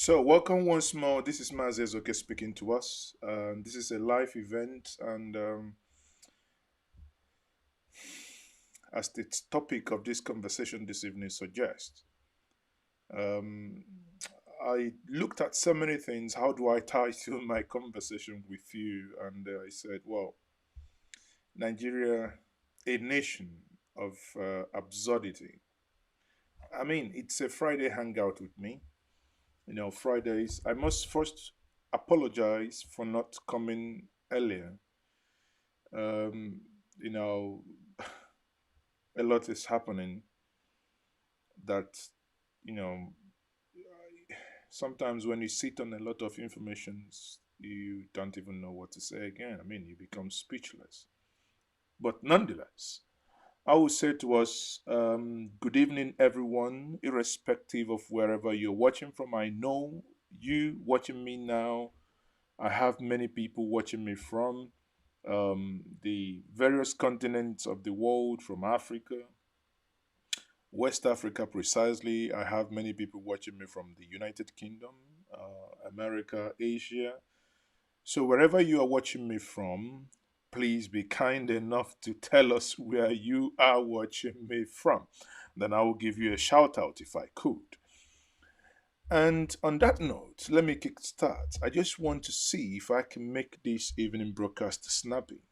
So, welcome once more. This is Maazi Ezeoke speaking to us. This is a live event, and as the topic of this conversation this evening suggests, um, I looked at so many things. How do I title my conversation with you? And I said, well, Nigeria, a nation of absurdity. I mean, it's a Friday hangout with me. Fridays. I must first apologize for not coming earlier. Um, you know, a lot is happening that, you know, sometimes when you sit on a lot of information, you don't even know what to say again. I mean, you become speechless. But nonetheless, I would say to us, good evening, everyone, irrespective of wherever you're watching from. I know you watching me now. I have many people watching me from the various continents of the world, from Africa, West Africa precisely. I have many people watching me from the United Kingdom, America, Asia. So wherever you are watching me from, please be kind enough to tell us where you are watching me from. Then I will give you a shout out if I could. And on that note, let me kick start. I just want to see if I can make this evening broadcast snappy.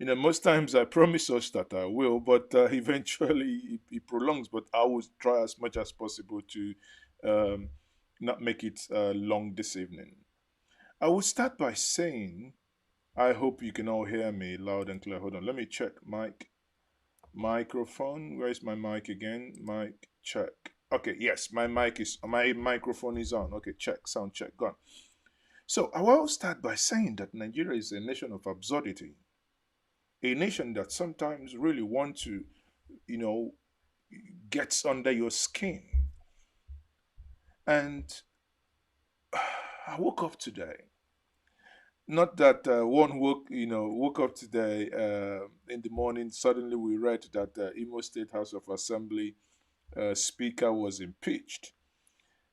Most times I promise us that I will, but eventually it prolongs. But I will try as much as possible to um, not make it long this evening. I will start by saying, I hope you can all hear me loud and clear. Hold on, let me check microphone. Where is my mic again? Mic check. Okay, yes, my microphone is on. Okay, check, sound check, gone. So I will start by saying that Nigeria is a nation of absurdity, a nation that sometimes really want to, you know, gets under your skin. And I woke up today. Not that one woke up today in the morning. Suddenly we read that the Imo State House of Assembly speaker was impeached,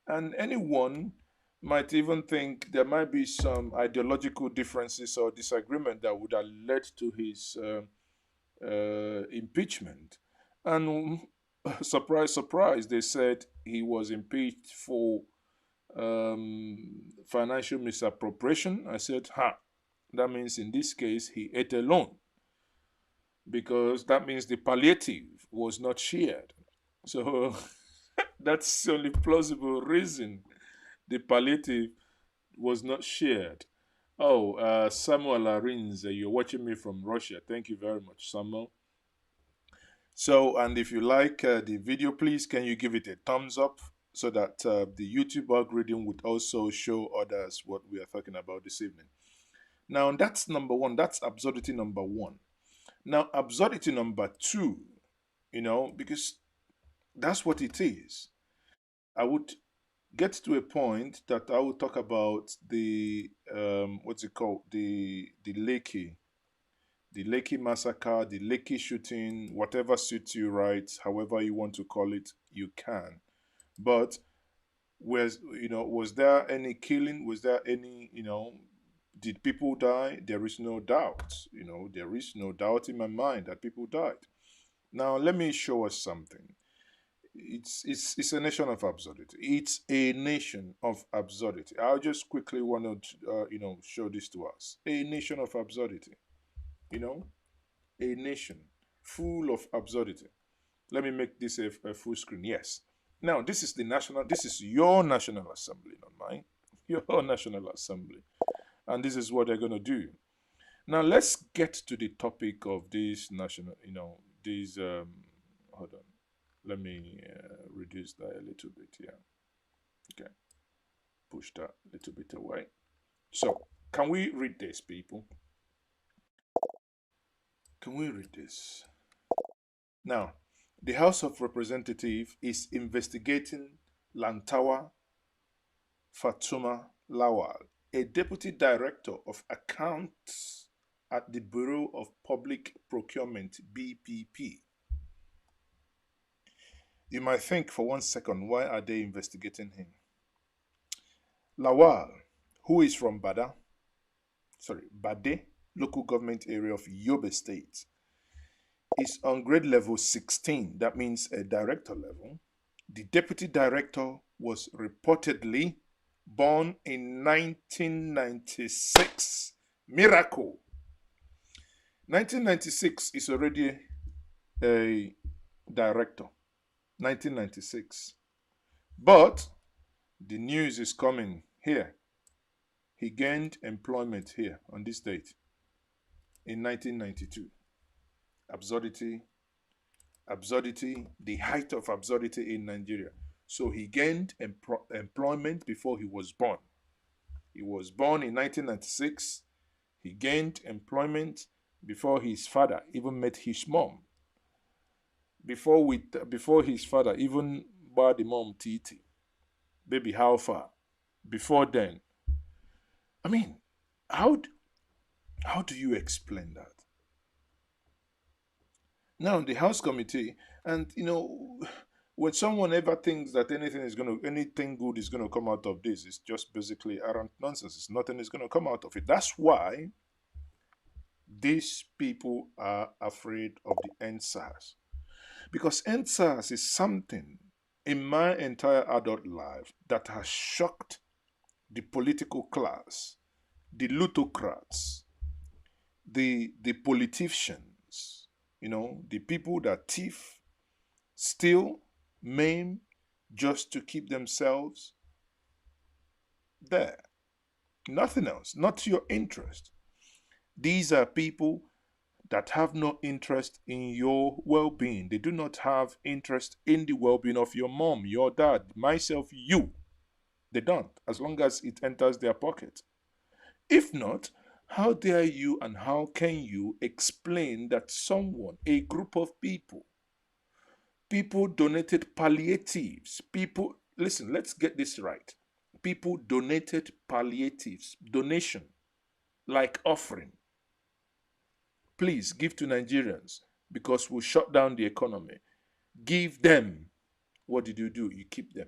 and anyone might even think there might be some ideological differences or disagreement that would have led to his impeachment. And surprise, surprise, they said he was impeached for financial misappropriation. I said, ha, that means in this case he ate alone because that means the palliative was not shared. So that's the only plausible reason the palliative was not shared. Oh, Samuel Arins, you're watching me from Russia. Thank you very much, Samuel. So, and if you like the video, please can you give it a thumbs up so that the YouTube algorithm would also show others what we are talking about this evening. Now, that's number one. That's absurdity number one. Now, absurdity number two, because that's what it is. I would get to a point that I will talk about the what's it called, the Lekki massacre, the Lekki shooting, whatever suits you right, however you want to call it, you can. But was there any killing? Was there any, did people die? There is no doubt. There is no doubt in my mind that people died. Now let me show us something. It's a nation of absurdity. It's a nation of absurdity. I'll just quickly want to show this to us. A nation of absurdity. You know, a nation full of absurdity. Let me make this a full screen. Yes. Now, this is your National Assembly, not mine. Your National Assembly. And this is what they're going to do. Now, let's get to the topic of this hold on. Let me reduce that a little bit here. Okay. Push that a little bit away. So, can we read this, people? Can we read this? Now, the House of Representatives is investigating Lantawa Fatuma Lawal, a deputy director of accounts at the Bureau of Public Procurement (BPP). You might think for one second, why are they investigating him? Lawal, who is from Bade, local government area of Yobe State, is on grade level 16. That means a director level. The deputy director was reportedly born in 1996. Miracle. 1996 is already a director. 1996. But the news is coming here. He gained employment here on this date in 1992. Absurdity, absurdity, the height of absurdity in Nigeria. So he gained employment before he was born. He was born in 1996. He gained employment before his father even met his mom. Before his father even bought the mom Titi. Baby, how far? Before then. I mean, how how do you explain that? Now the House Committee, and when someone ever thinks that anything good is gonna come out of this, it's just basically arrant nonsense. It's nothing is gonna come out of it. That's why these people are afraid of the NSAS. Because NSAS is something in my entire adult life that has shocked the political class, the plutocrats, the politicians, the people that thief, steal, maim, just to keep themselves there. Nothing else, not your interest. These are people that have no interest in your well-being. They do not have interest in the well-being of your mom, your dad, myself, you. They don't, as long as it enters their pocket. If not, how dare you and how can you explain that someone, a group of people donated palliatives. People, listen, let's get this right. People donated palliatives, donation, like offering. Please give to Nigerians because we'll shut down the economy. Give them. What did you do? You keep them.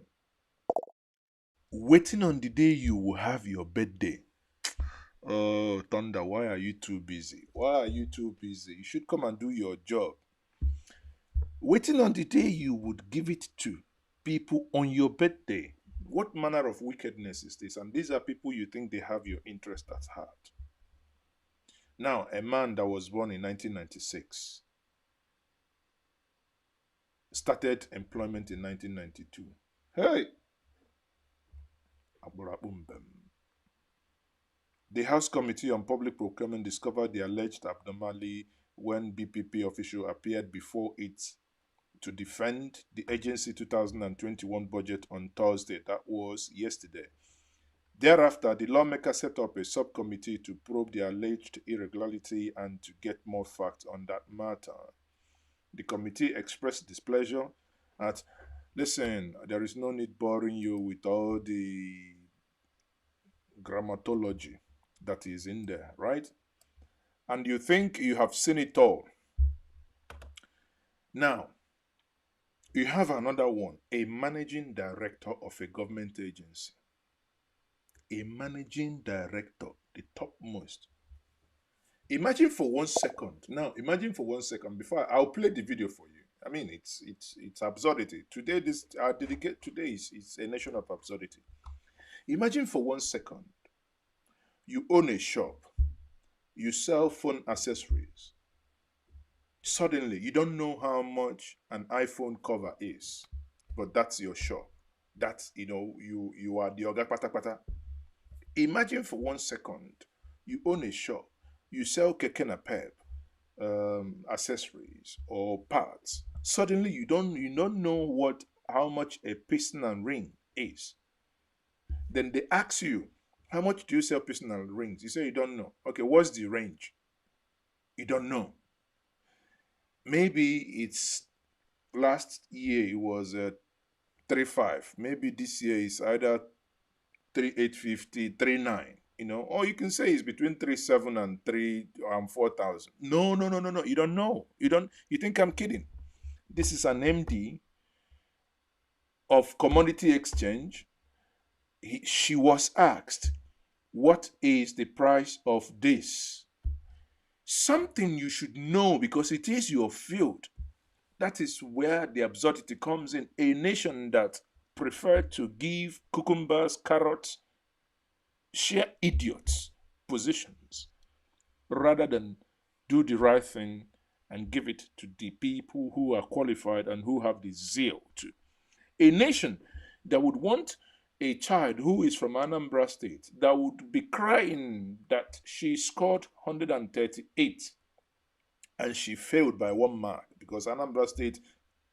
Waiting on the day you will have your birthday. Oh, Thunder, why are you too busy? Why are you too busy? You should come and do your job. Waiting on the day you would give it to people on your birthday. What manner of wickedness is this? And these are people you think they have your interest at heart. Now, a man that was born in 1996 started employment in 1992. Hey! The House Committee on Public Procurement discovered the alleged abnormality when BPP official appeared before it to defend the agency 2021 budget on Thursday. That was yesterday. Thereafter, the lawmaker set up a subcommittee to probe the alleged irregularity and to get more facts on that matter. The committee expressed displeasure at, listen, there is no need boring you with all the grammatology that is in there, right? And you think you have seen it all. Now, you have another one, a managing director of a government agency. A managing director, the topmost. Imagine for 1 second. Now, imagine for 1 second before I'll play the video for you. I mean, it's absurdity. Today, today is a nation of absurdity. Imagine for 1 second, you own a shop, you sell phone accessories. Suddenly, you don't know how much an iPhone cover is, but that's your shop. That's you are the oga pata pata. Imagine for 1 second, you own a shop, you sell keke napep, accessories or parts. Suddenly, you don't know how much a piston and ring is. Then they ask you, how much do you sell piston and rings? You say you don't know. Okay, what's the range? You don't know. Maybe it's last year it was 3.5. Maybe this year is either 3.850, 3.9. Or you can say it's between 3.7 and 4,000. No. You don't know. You think I'm kidding? This is an MD of commodity exchange. she was asked, what is the price of this? Something you should know because it is your field. That is where the absurdity comes in. A nation that preferred to give cucumbers, carrots, share idiots positions rather than do the right thing and give it to the people who are qualified and who have the zeal to. A nation that would want a child who is from Anambra State that would be crying that she scored 138 and she failed by 1 mark because Anambra State,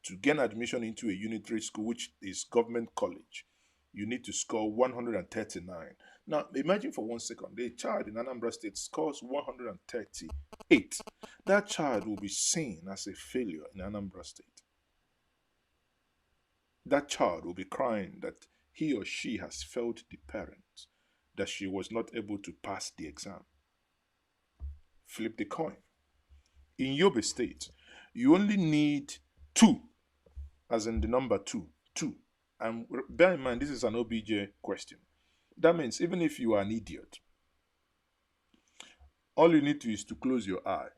to gain admission into a unitary school, which is government college, you need to score 139. Now, imagine for 1 second, a child in Anambra State scores 138. That child will be seen as a failure in Anambra State. That child will be crying that he or she has failed the parent, that she was not able to pass the exam. Flip the coin. In Yobe State, you only need 2, as in the number 2. And bear in mind, this is an OBJ question. That means even if you are an idiot, all you need to is to close your eye.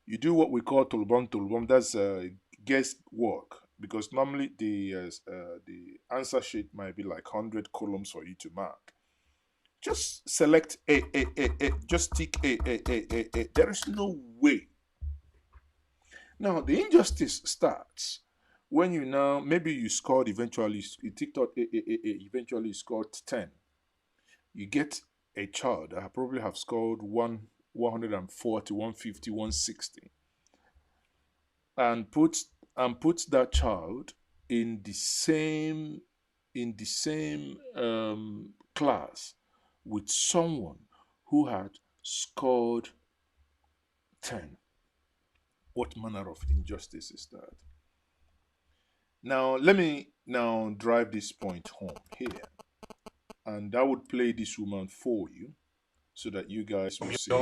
You do what we call tulbum. That's guesswork, because normally the answer sheet might be like 100 columns for you to mark. Just select A. Just tick A. There is no way. Now, the injustice starts when you now, maybe you scored eventually, you ticked out A, eventually you scored 10. You get a child that probably have scored 140, 150, 160, and puts that child in the same class with someone who had scored 10. What manner of injustice is that? Now, let me now drive this point home here. And I would play this woman for you so that you guys will see.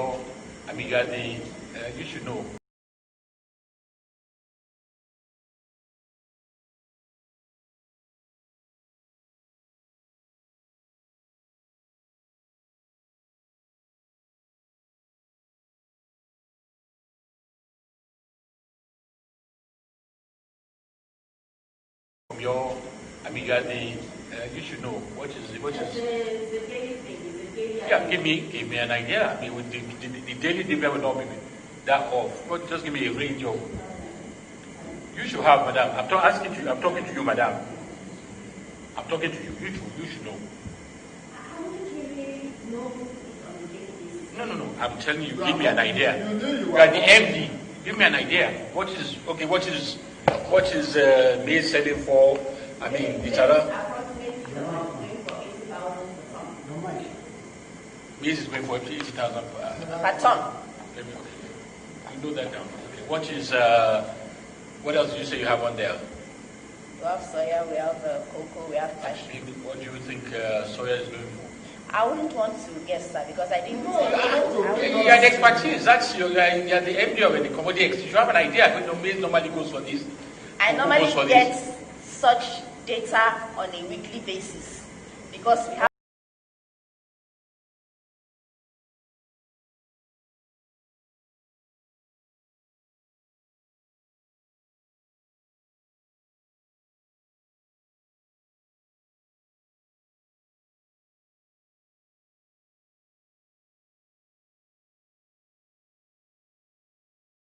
I mean, you should know. You should know what is. Yeah, give me an idea. I mean, with the daily dividend will not be that off. But just give me a range of. You should have, madam. I'm talking to you, madam. I'm talking to you. You should know. How would you really know it on a daily basis? No. I'm telling you. Give me an idea. You are the MD. Give me an idea. What is maize selling for? I mean, it's maize is going for 80,000 per ton. I know that down. Okay. What else do you say you have on there? We have soya, we have cocoa, we have cashew. What do you think soya is going for? I wouldn't want to guess that because I didn't know. You are the expertise. You are the MD of the commodity exchange. You have an idea. Maize normally goes for this. I normally get such data on a weekly basis because we have.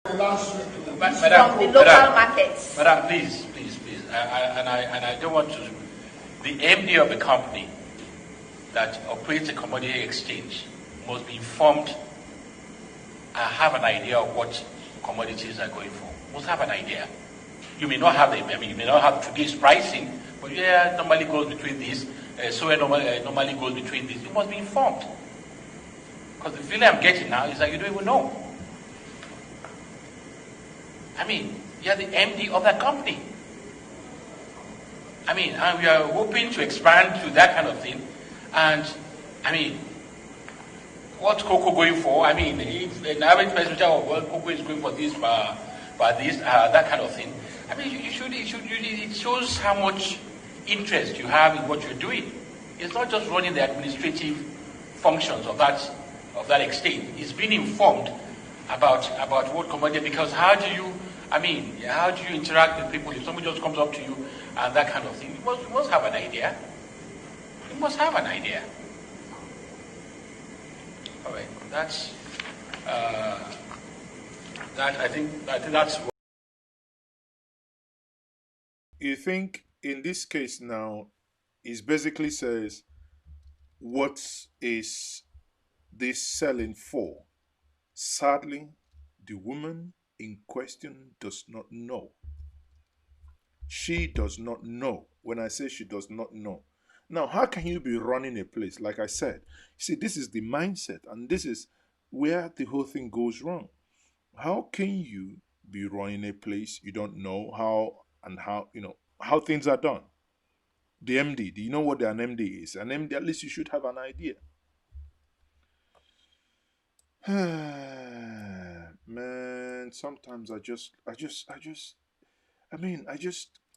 From the local markets. Madam, please. I don't want to. The MD of the company that operates a commodity exchange must be informed and have an idea of what commodities are going for. Must have an idea. You may not have you may not have today's pricing, but normally goes between this. Soya normally goes between this. You must be informed. Because the feeling I'm getting now is that you don't even know. I mean, you're the MD of that company. I mean, and we are hoping to expand to that kind of thing. And, I mean, what's cocoa going for? I mean, if an average person says, cocoa is going for this, that kind of thing. I mean, it shows how much interest you have in what you're doing. It's not just running the administrative functions of that exchange. It's being informed about what commodity, because how do you interact with people if somebody just comes up to you and that kind of thing? You must have an idea. You must have an idea. All right, that's I think that's what. You think in this case now, it basically says, what is this selling for? Sadly, the woman in question does not know. She does not know. When I say she does not know. Now, how can you be running a place? Like I said, see, this is the mindset, and this is where the whole thing goes wrong. How can you be running a place you don't know how things are done? The MD, do you know what an MD is? An MD, at least you should have an idea. Man, sometimes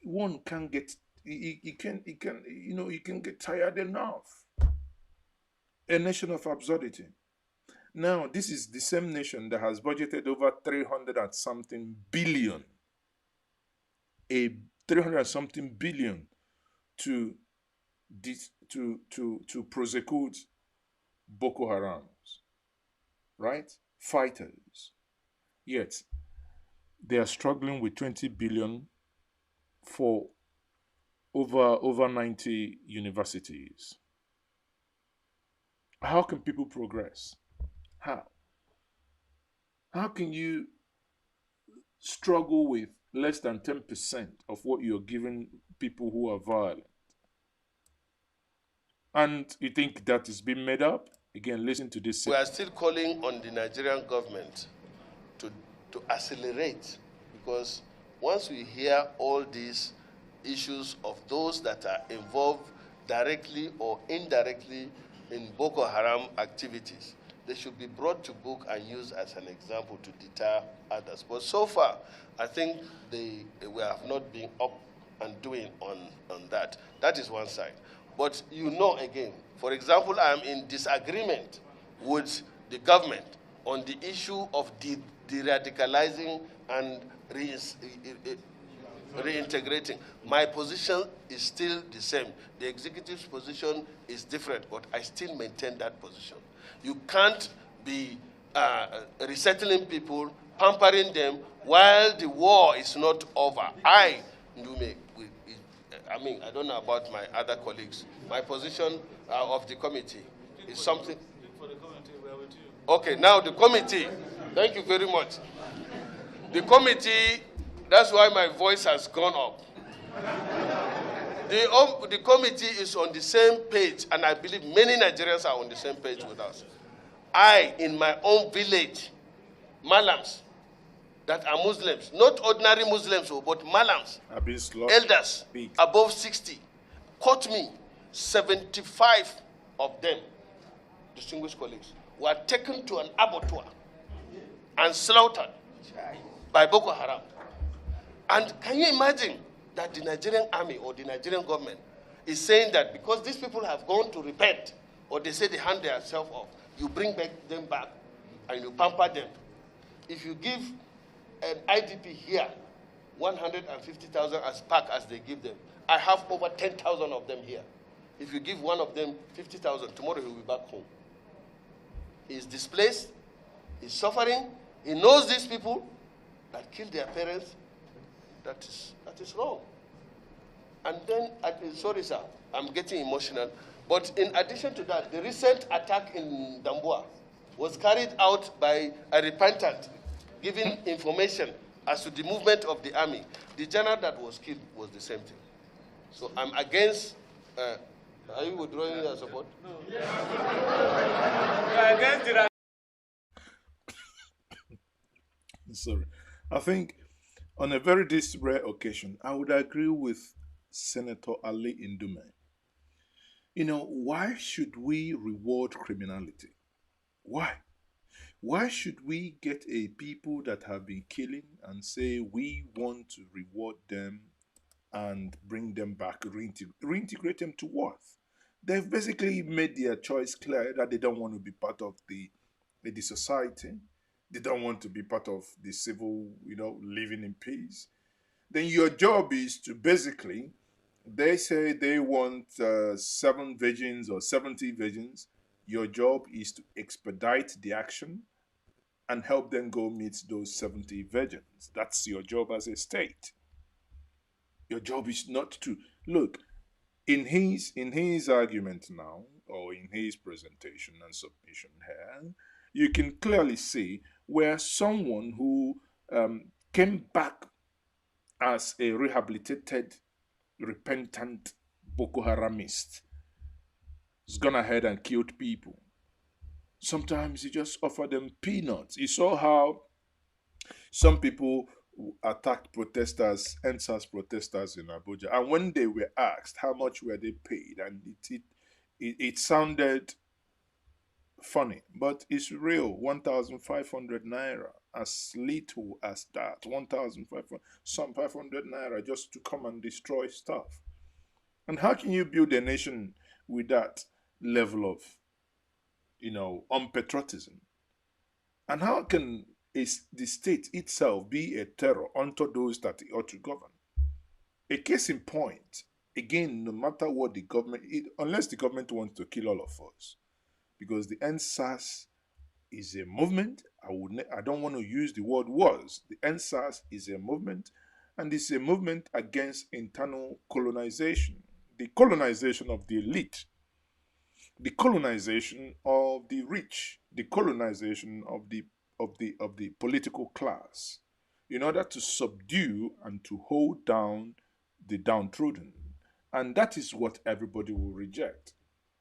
one can get, you can get tired enough. A nation of absurdity. Now, this is the same nation that has budgeted over 300 and something billion, a 300 and something billion to prosecute Boko Harams, right? Fighters. Yet they are struggling with 20 billion for over 90 universities. How can people progress? How? How can you struggle with less than 10% of what you're giving people who are violent? And you think that is being made up? Again, listen to this. We are still calling on the Nigerian government to accelerate, because once we hear all these issues of those that are involved directly or indirectly in Boko Haram activities, they should be brought to book and used as an example to deter others. But so far, I think we have not been up and doing on that. That is one side. But again, for example, I am in disagreement with the government on the issue of de-radicalizing and reintegrating. My position is still the same. The executive's position is different, but I still maintain that position. You can't be resettling people, pampering them, while the war is not over. I don't know about my other colleagues. My position of the committee is something. For the committee, we are with you. Okay, now the committee. Thank you very much. The committee, that's why my voice has gone up. The committee is on the same page, and I believe many Nigerians are on the same page with us. I, in my own village, Malams, that are Muslims, not ordinary Muslims, but Malams, elders above 60, caught me. 75 of them, distinguished colleagues, were taken to an abattoir and slaughtered by Boko Haram. And can you imagine that the Nigerian army or the Nigerian government is saying that because these people have gone to repent, or they say they hand themselves off, you bring them back and you pamper them. If you give an IDP here 150,000 as pack as they give them, I have over 10,000 of them here. If you give one of them 50,000, tomorrow he will be back home. He is displaced, he's suffering, he knows these people that killed their parents. That is wrong. And then, sorry sir, I'm getting emotional, but in addition to that, the recent attack in Damboa was carried out by a repentant, giving information as to the movement of the army. The general that was killed was the same thing. So I'm against. Are you withdrawing your support? No. We are against it. Sorry. I think on a very this rare occasion, I would agree with Senator Ali Indume. Why should we reward criminality? Why? Why should we get a people that have been killing and say we want to reward them and bring them back, reintegrate them to what? They've basically made their choice clear that they don't want to be part of the society. They don't want to be part of the civil, living in peace. Then your job is to basically, they say they want 7 virgins or 70 virgins. Your job is to expedite the action and help them go meet those 70 virgins. That's your job as a state. Your job is not to look in his argument now, or in his presentation and submission here, you can clearly see where someone who came back as a rehabilitated, repentant Boko Haramist has gone ahead and killed people. Sometimes you just offer them peanuts. You saw how some people attacked protesters, NSAS protesters in Abuja, and when they were asked how much were they paid, and it sounded funny, but it's real. 1,500 naira, as little as that. 1,500, some 500 naira just to come and destroy stuff. And how can you build a nation with that level of, unpatriotism? And how can the state itself be a terror unto those that it ought to govern? A case in point, again, no matter what the government, unless the government wants to kill all of us, because the NSAS is a movement. I don't want to use the word was. The NSAS is a movement, and it's a movement against internal colonization, the colonization of the elite, the colonization of the rich, the colonization of the political class, in order to subdue and to hold down the downtrodden. And that is what everybody will reject.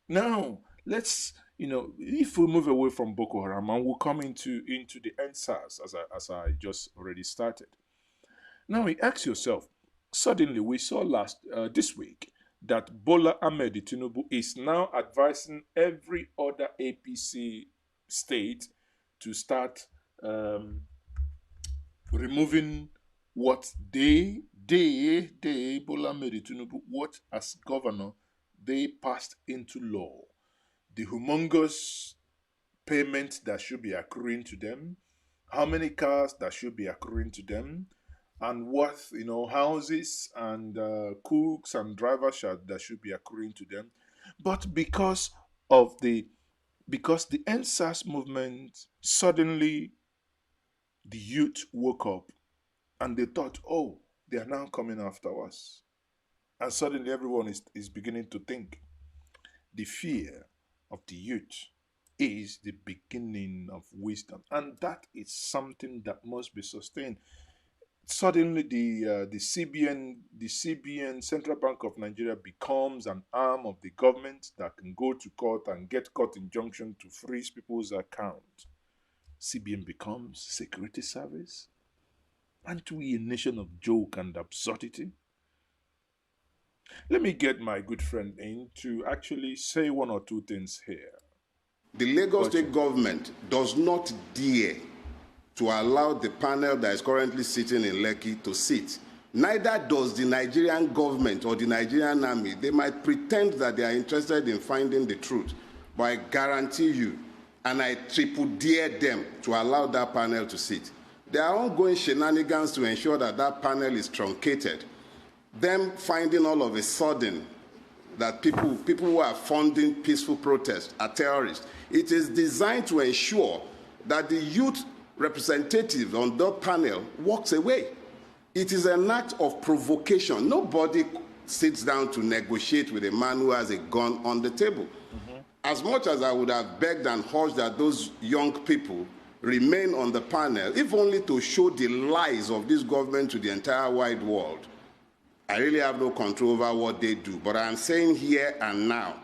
Now, let's, if we move away from Boko Haram and we'll come into the NSAS, as I just already started. Now, you ask yourself, suddenly we saw this week that Bola Ahmed Tinubu is now advising every other APC state to start removing what they, Bola Ahmed Tinubu, what as governor, they passed into law. The humongous payment that should be accruing to them, how many cars that should be accruing to them, and what, houses and cooks and drivers that should be accruing to them. But because the NSAS movement, suddenly the youth woke up and they thought, oh, they are now coming after us. And suddenly everyone is beginning to think. The fear of the youth is the beginning of wisdom. And that is something that must be sustained. Suddenly the CBN, Central Bank of Nigeria, becomes an arm of the government that can go to court and get court injunction to freeze people's account. CBN becomes security service. Aren't we a nation of joke and absurdity? Let me get my good friend in to actually say one or two things here. The Lagos State government does not dare to allow the panel that is currently sitting in Lekki to sit. Neither does the Nigerian government or the Nigerian army. They might pretend that they are interested in finding the truth, but I guarantee you, and I triple dare them to allow that panel to sit. There are ongoing shenanigans to ensure that that panel is truncated. Them finding all of a sudden that people who are funding peaceful protests are terrorists. It is designed to ensure that the youth representative on that panel walks away. It is an act of provocation. Nobody sits down to negotiate with a man who has a gun on the table. As much as I would have begged and urged that those young people remain on the panel, if only to show the lies of this government to the entire wide world, I really have no control over what they do. But I am saying here and now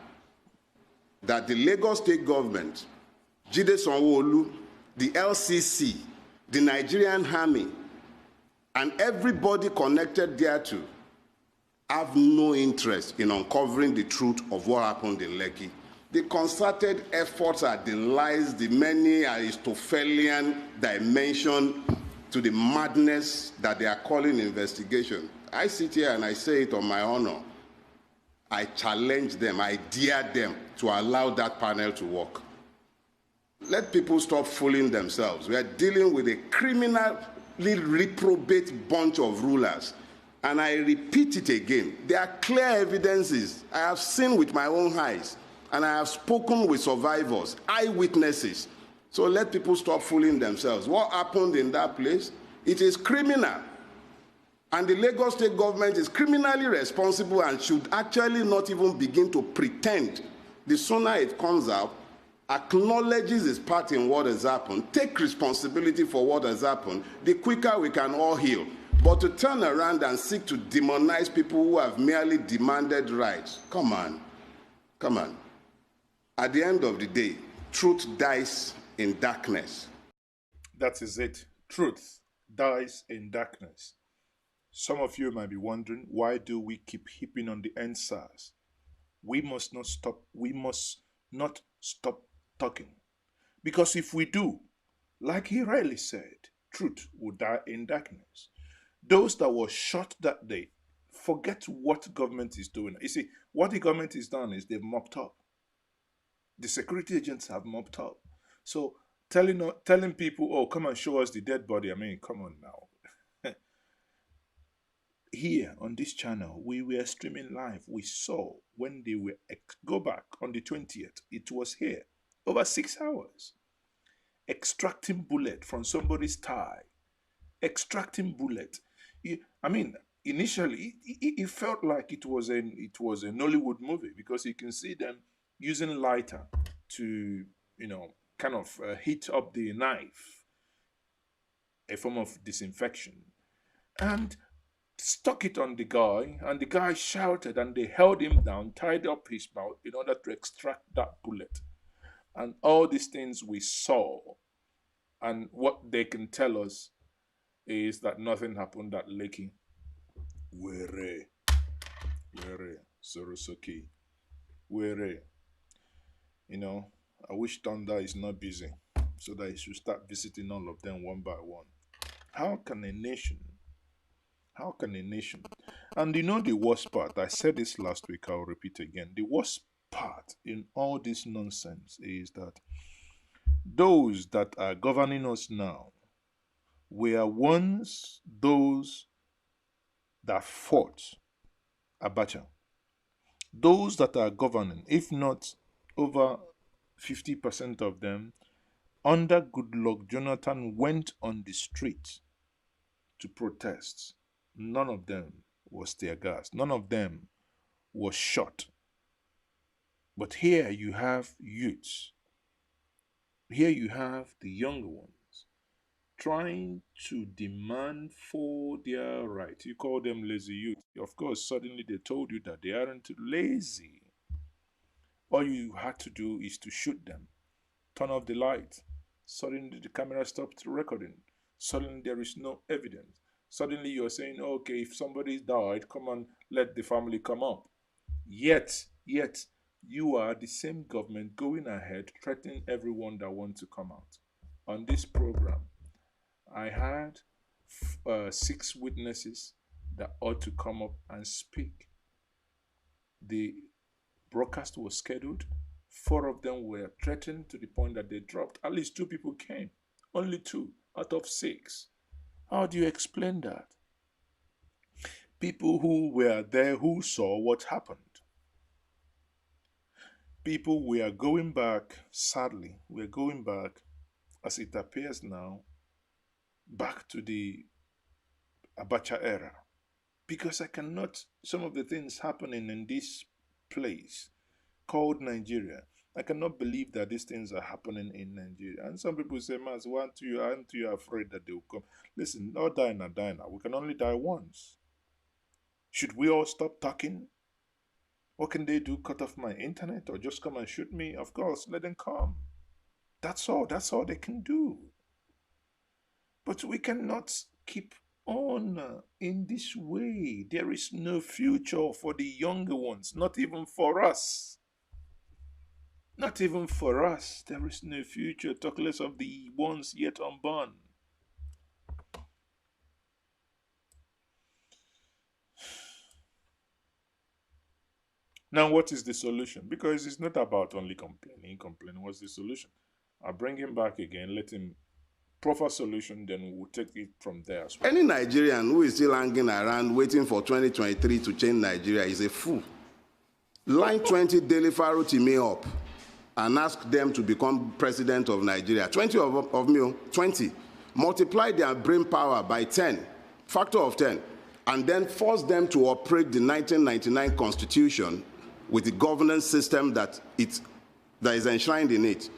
that the Lagos State government, Jide Sanwo-Olu, the LCC, the Nigerian army, and everybody connected thereto have no interest in uncovering the truth of what happened in Lekki. The concerted efforts are the lies, the many Aristotelian dimension to the madness that they are calling investigation. I sit here and I say it on my honor. I challenge them, I dare them to allow that panel to work. Let people stop fooling themselves. We are dealing with a criminally reprobate bunch of rulers. And I repeat it again. There are clear evidences I have seen with my own eyes, and I have spoken with survivors, eyewitnesses. So let people stop fooling themselves. What happened in that place? It is criminal. And the Lagos State government is criminally responsible and should actually not even begin to pretend. The sooner it comes out, acknowledges its part in what has happened, take responsibility for what has happened, the quicker we can all heal. But to turn around and seek to demonize people who have merely demanded rights, come on, come on. At the end of the day, truth dies in darkness. That is it. Truth dies in darkness. Some of you might be wondering, why do we keep heaping on the end SARS? We must not stop. We must not stop talking. Because if we do, like he rightly said, truth will die in darkness. Those that were shot that day, forget what government is doing. You see, what the government has done is they've mopped up. The security agents have mopped up. So telling people, oh, come and show us the dead body. I mean, come on now. Here on this channel, we were streaming live. We saw when they were, go back on the 20th, it was here, over 6 hours, extracting bullet from somebody's thigh, extracting bullet. I mean, initially, it felt like it was a Nollywood movie, because you can see them using lighter to, kind of heat up the knife, a form of disinfection, and stuck it on the guy, and the guy shouted, and they held him down, tied up his mouth in order to extract that bullet. And all these things we saw, and what they can tell us is that nothing happened at Lekki. Were Sorosoki. Were. I wish Thunder is not busy, so that he should start visiting all of them one by one. How can a nation, and the worst part, I said this last week, I'll repeat again, the worst part in all this nonsense is that those that are governing us now were once those that fought Abacha. Those that are governing, if not over 50% of them, under Goodluck Jonathan, went on the street to protest. None of them was tear gas. None of them was shot. But here you have youths. Here you have the younger ones trying to demand for their right. You call them lazy youth. Of course, suddenly they told you that they aren't lazy. All you had to do is to shoot them. Turn off the light. Suddenly the camera stopped recording. Suddenly there is no evidence. Suddenly you're saying, okay, if somebody died, come on, let the family come up. Yet, you are the same government going ahead threatening everyone that wants to come out. On this program, I had 6 witnesses that ought to come up and speak. The broadcast was scheduled. 4 of them were threatened to the point that they dropped. At least 2 people came. Only 2 out of 6. How do you explain that? People who were there, who saw what happened. People, we are going back, sadly, we are going back, as it appears now, back to the Abacha era. Because I cannot, some of the things happening in this place called Nigeria, I cannot believe that these things are happening in Nigeria. And some people say, Maazi, aren't you afraid that they will come? Listen, not dying are dying. We can only die once. Should we all stop talking? What can they do? Cut off my internet or just come and shoot me? Of course, let them come. That's all they can do. But we cannot keep on in this way. There is no future for the younger ones, not even for us. Not even for us. There is no future. Talk less of the ones yet unborn. Now, what is the solution? Because it's not about only complaining. What's the solution? I'll bring him back again, let him proffer solution, then we'll take it from there as well. Any Nigerian who is still hanging around waiting for 2023 to change Nigeria is a fool. Line 20 Daily Faro me up and ask them to become president of Nigeria. 20 of me, 20. Multiply their brain power by 10, factor of 10, and then force them to operate the 1999 Constitution with the governance system that is enshrined in it.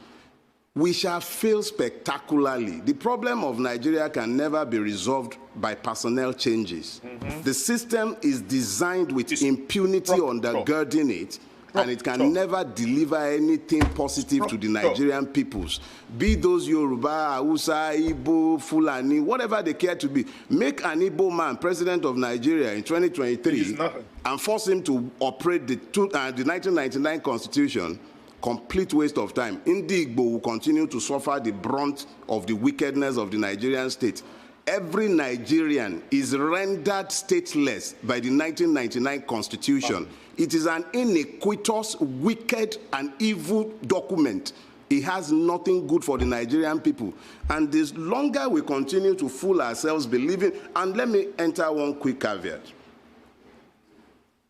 We shall fail spectacularly. The problem of Nigeria can never be resolved by personnel changes. The system is designed with impunity undergirding it, and it can never deliver anything positive to the Nigerian peoples. Be those Yoruba, Hausa, Igbo, Fulani, whatever they care to be. Make an Igbo man president of Nigeria in 2023 and force him to operate the 1999 Constitution. Complete waste of time. Indigbo will continue to suffer the brunt of the wickedness of the Nigerian state. Every Nigerian is rendered stateless by the 1999 Constitution. It is an iniquitous, wicked, and evil document. It has nothing good for the Nigerian people. And the longer we continue to fool ourselves believing, and let me enter one quick caveat.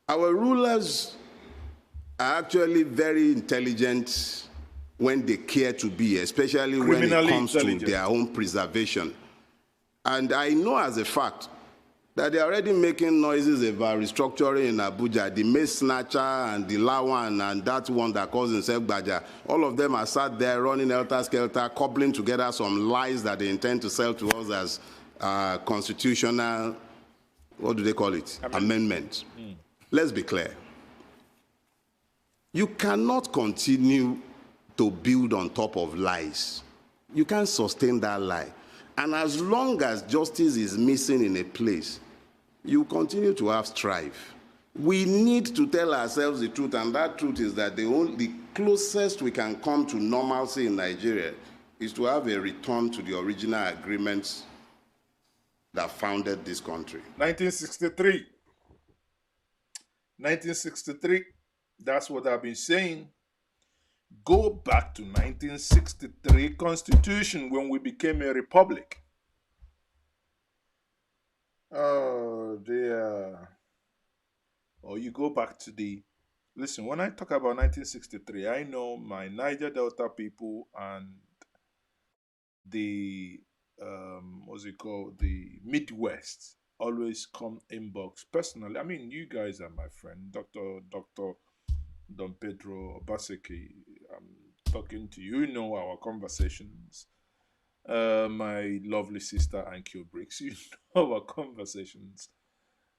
Our rulers are actually very intelligent when they care to be, especially when it comes to their own preservation. And I know as a fact that they're already making noises about restructuring in Abuja. The Mace Snatcher and the Lawan and that one that calls himself Baja, all of them are sat there running helter-skelter, cobbling together some lies that they intend to sell to us as constitutional, what do they call it? Amendment. Let's be clear. You cannot continue to build on top of lies. You can't sustain that lie. And as long as justice is missing in a place, you continue to have strife. We need to tell ourselves the truth, and that truth is that the closest we can come to normalcy in Nigeria is to have a return to the original agreements that founded this country. 1963. 1963. That's what I've been saying. Go back to 1963 Constitution when we became a republic. Oh dear. Or you go back to listen, when I talk about 1963, I know my Niger Delta people and the, the Midwest always come inbox personally. I mean, you guys are my friend, Dr. Don Pedro Obaseki. I'm talking to you. You know our conversations. My lovely sister Ankyo Briggs. You know our conversations.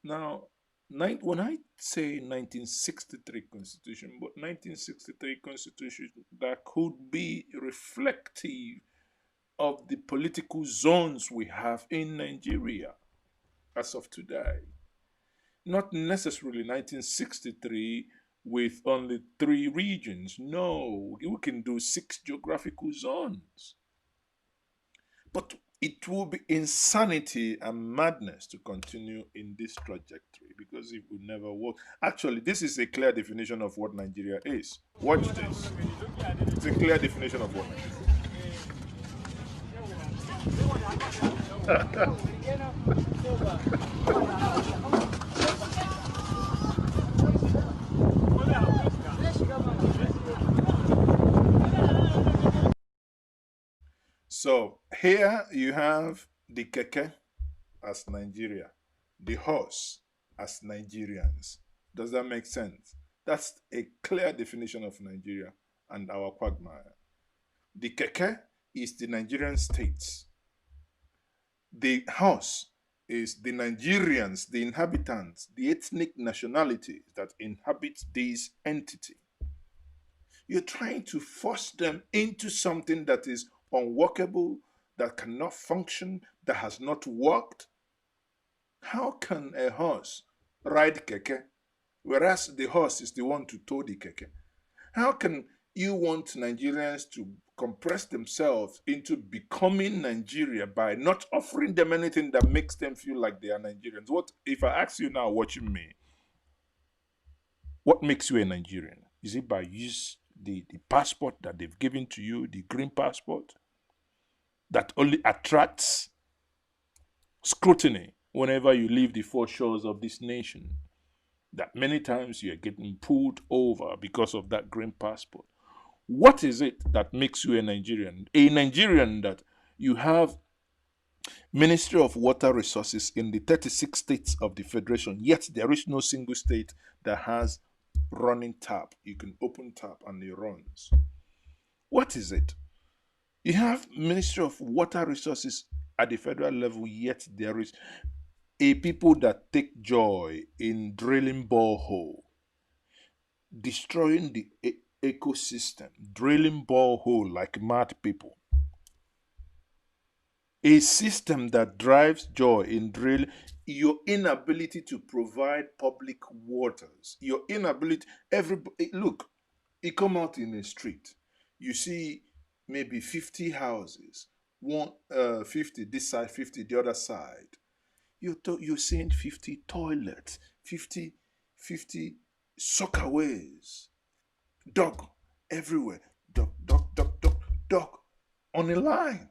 Now, when I say 1963 Constitution, but 1963 Constitution that could be reflective of the political zones we have in Nigeria as of today. Not necessarily 1963 with only 3 regions. No, we can do 6 geographical zones. But it will be insanity and madness to continue in this trajectory because it will never work. Actually, this is a clear definition of what Nigeria is. Watch this. It's a clear definition of what Nigeria So here you have the keke as Nigeria, the horse as Nigerians. Does that make sense? That's a clear definition of Nigeria and our quagmire. The keke is the Nigerian states. The horse is the Nigerians, the inhabitants, the ethnic nationalities that inhabit this entity. You're trying to force them into something that is unworkable, that cannot function, that has not worked. How can a horse ride keke, whereas the horse is the one to tow the keke? How can you want Nigerians to compress themselves into becoming Nigeria by not offering them anything that makes them feel like they are Nigerians? What if I ask you now watching me, What makes you a Nigerian? Is it by use the passport that they've given to you, the green passport, that only attracts scrutiny whenever you leave the four shores of this nation? That many times you're getting pulled over because of that green passport. What is it that makes you a Nigerian? A Nigerian that you have Ministry of Water Resources in the 36 states of the Federation, yet there is no single state that has running tap. You can open tap and it runs. What is it? You have Ministry of Water Resources at the federal level, yet there is a people that take joy in drilling borehole, destroying the ecosystem, drilling borehole like mad people. A system that drives joy in drill, your inability to provide public waters, your inability, everybody, look, you come out in a street, you see maybe 50 houses, 50 this side, 50 the other side. You're seeing 50 toilets, 50 soccerways, dog everywhere, dog on a line.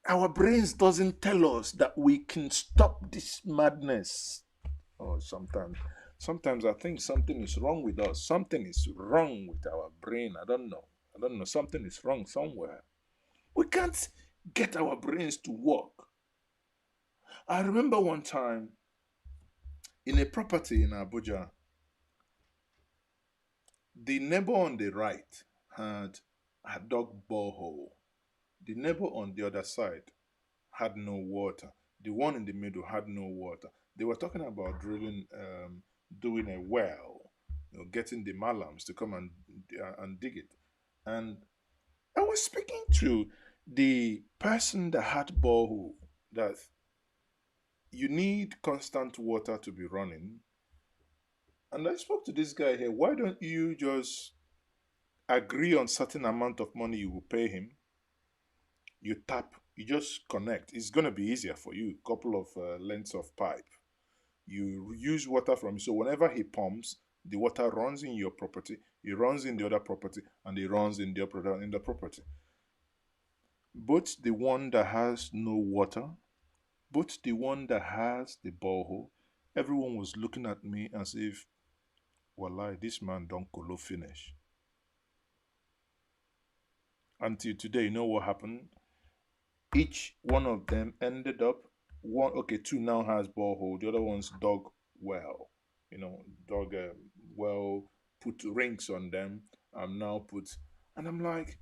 Our brains doesn't tell us that we can stop this madness. Oh, sometimes I think something is wrong with us. Something is wrong with our brain. I don't know. Something is wrong somewhere. We can't get our brains to work. I remember one time in a property in Abuja, the neighbor on the right had a dug borehole. The neighbor on the other side had no water. The one in the middle had no water. They were talking about drilling, doing a well, getting the malams to come and dig it. And I was speaking to the person that had borehole, that you need constant water to be running. And I spoke to this guy here. Why don't you just agree on certain amount of money you will pay him? You tap, you just connect. It's going to be easier for you. Couple of lengths of pipe. You use water from, so whenever he pumps, the water runs in your property, it runs in the other property, and it runs in the property. Both the one that has no water, both the one that has the borehole, everyone was looking at me as if, Wallahi, this man don't colo finish. Until today, you know what happened? Each one of them ended up two now has borehole, the other one's dug well, dug well, put rings on them, and now put, and I'm like,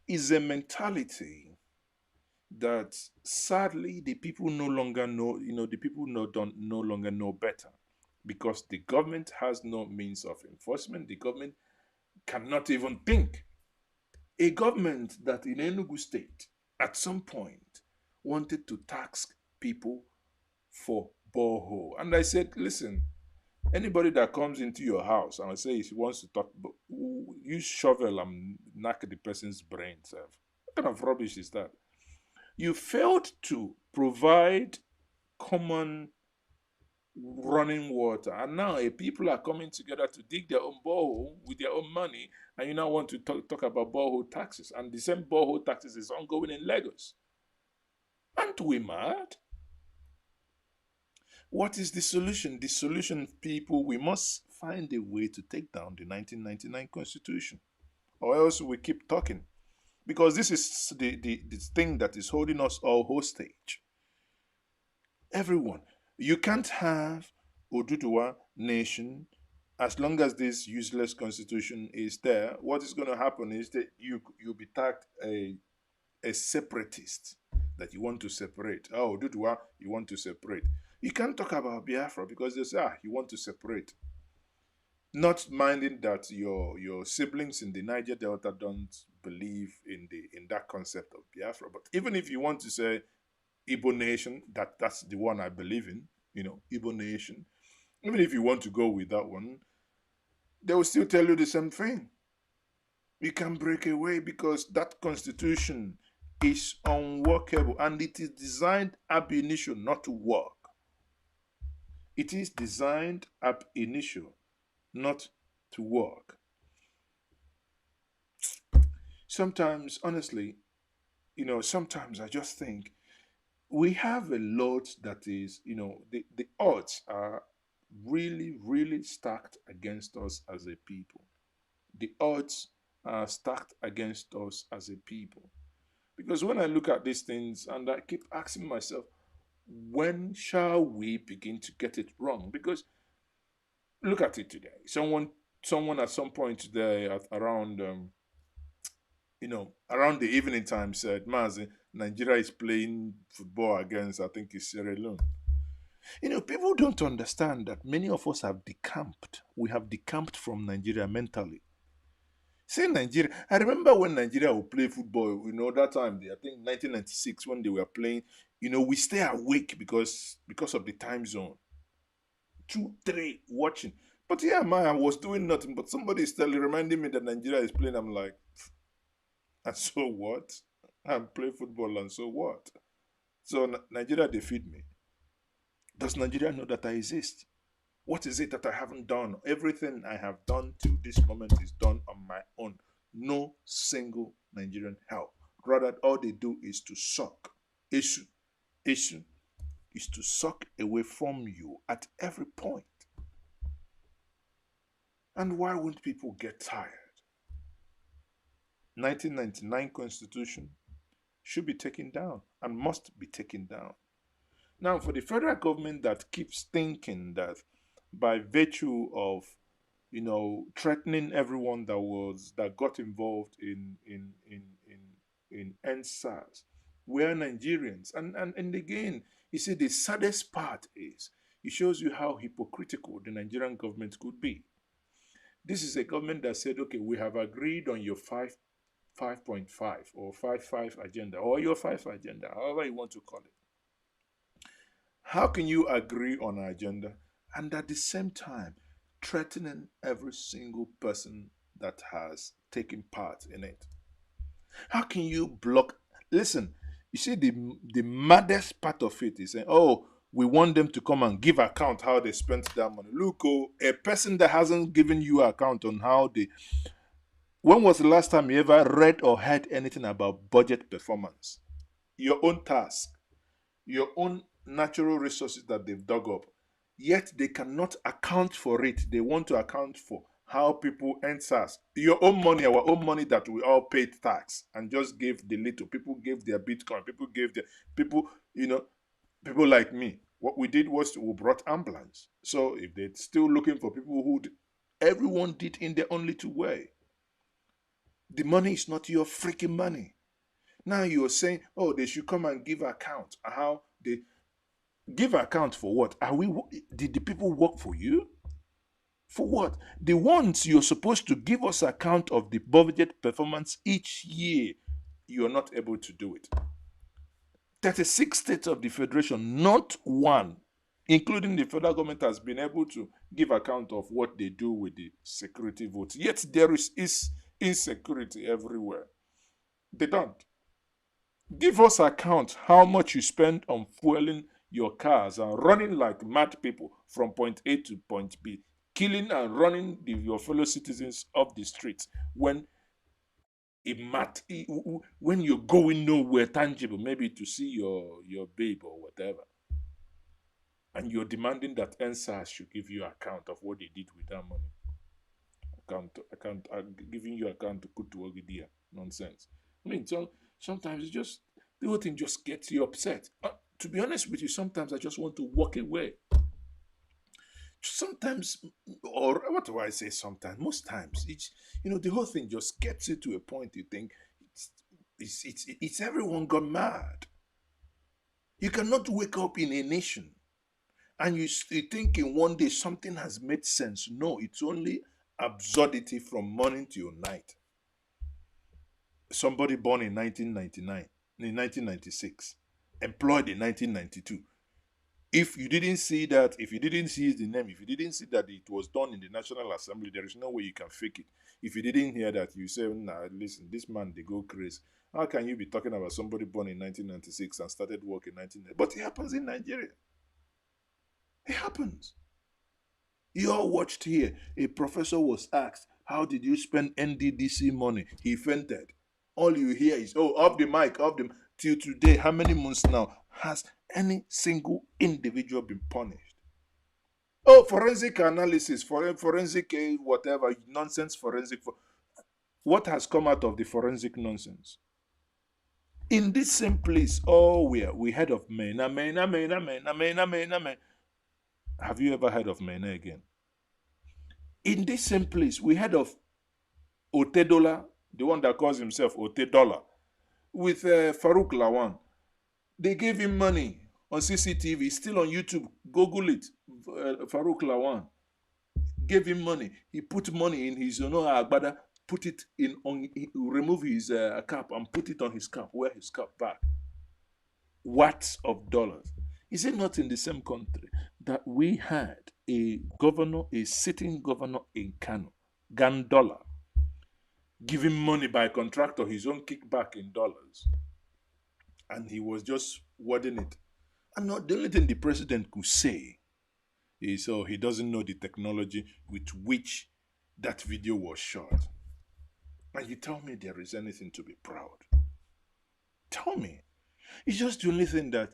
is a mentality that sadly the people no longer know, the people don't no longer know better, because the government has no means of enforcement. The government cannot even think. A government that in Enugu State at some point wanted to tax people for borehole. And I said, listen, anybody that comes into your house and I say he wants to talk, use shovel and knock the person's brain. What kind of rubbish is that? You failed to provide common running water, and now people are coming together to dig their own borehole with their own money, and you now want to talk about borehole taxes, and the same borehole taxes is ongoing in Lagos. Aren't we mad? What is the solution? The solution, people, we must find a way to take down the 1999 Constitution, or else we keep talking, because this is the thing that is holding us all hostage. Everyone. You can't have Oduduwa nation as long as this useless constitution is there. What is going to happen is that you'll be tagged a separatist, that you want to separate. Oh, Oduduwa, you want to separate. You can't talk about Biafra because they say, you want to separate. Not minding that your siblings in the Niger Delta don't believe in that concept of Biafra. But even if you want to say Igbo nation, that's the one I believe in, Igbo nation. Even if you want to go with that one, they will still tell you the same thing. You can break away because that constitution is unworkable, and it is designed ab initio not to work. It is designed ab initio not to work. Sometimes, honestly, sometimes I just think we have a lot that is, the odds are really, really stacked against us as a people. The odds are stacked against us as a people. Because when I look at these things and I keep asking myself, when shall we begin to get it wrong? Because look at it today. Someone at some point today at around around the evening time said, Maazi, Nigeria is playing football against, I think it's Sierra Leone. People don't understand that many of us have decamped. We have decamped from Nigeria mentally. Say Nigeria. I remember when Nigeria would play football, that time, I think 1996, when they were playing, we stay awake because of the time zone. 2, 3, watching. But yeah, man, I was doing nothing. But somebody is still reminding me that Nigeria is playing. I'm like, and so what? I'm playing football, and so what? So Nigeria defeat me. Does Nigeria know that I exist? What is it that I haven't done? Everything I have done till this moment is done on my own. No single Nigerian help. Rather, all they do is to suck. Issue is to suck away from you at every point. And why won't people get tired? 1999 Constitution should be taken down and must be taken down. Now, for the federal government that keeps thinking that by virtue of threatening everyone that got involved in end SARS, we're Nigerians. And again, you see, the saddest part is it shows you how hypocritical the Nigerian government could be. This is a government that said, okay, we have agreed on your 5.5 or 5.5 agenda, or your 5 agenda, however you want to call it. How can you agree on an agenda and at the same time threatening every single person that has taken part in it? How can you block? Listen, you see, the maddest part of it is saying, oh, we want them to come and give account how they spent that money. Look, a person that hasn't given you account on how they. When was the last time you ever read or heard anything about budget performance? Your own task, your own natural resources that they've dug up, yet they cannot account for it. They want to account for how people earn SARS. Your own money, our own money that we all paid tax and just gave the little. People gave their Bitcoin. People gave their people, people like me. What we did was we brought ambulance. So if they're still looking for people everyone did in their own little way. The money is not your freaking money. Now you're saying, oh, they should come and give account. How they give account for what? Did the people work for you? For what? The ones you're supposed to give us account of the budget performance each year, you're not able to do it. 36 states of the federation, not one, including the federal government, has been able to give account of what they do with the security votes. Yet there is insecurity everywhere. They don't. Give us account how much you spend on fueling your cars and running like mad people from point A to point B, killing and running your fellow citizens off the streets when when you're going nowhere tangible, maybe to see your babe or whatever, and you're demanding that NSAS should give you account of what they did with that money. Giving you account to put to Ogidia. Nonsense. I mean, sometimes the whole thing just gets you upset. To be honest with you, sometimes I just want to walk away. Sometimes, or what do I say sometimes? Most times, the whole thing just gets you to a point you think, it's everyone gone mad. You cannot wake up in a nation and you think in one day something has made sense. No, it's only absurdity from morning till night. Somebody born in 1999, in 1996, employed in 1992. If you didn't see that, if you didn't see the name, if you didn't see that it was done in the National Assembly, there is no way you can fake it. If you didn't hear that, you say, nah, listen, this man, they go crazy. How can you be talking about somebody born in 1996 and started work in 1990? But it happens in Nigeria. It happens. You all watched here. A professor was asked, how did you spend NDDC money? He fainted. All you hear is, oh, off the mic, off the. Till today, how many months now has any single individual been punished? Oh, forensic analysis, forensic whatever, nonsense forensic. What has come out of the forensic nonsense? In this same place, oh, we heard of Mena, Mena, Mena, Mena, Mena, Mena, Mena. Have you ever heard of Mena again? In this same place, we heard of Otedola, the one that calls himself Otedola, with Farouk Lawan. They gave him money on CCTV, still on YouTube. Google it. Farouk Lawan gave him money. He put money in his agbada, put it in on, remove his cap and put it on his cap, wear his cap back. Watts of dollars. Is it not in the same country that we had a governor, a sitting governor in Kano, Gandola, giving money by contractor, his own kickback in dollars, and he was just wording it? And not the only thing the president could say is, oh, he doesn't know the technology with which that video was shot. And you tell me there is anything to be proud? Tell me. It's just the only thing that,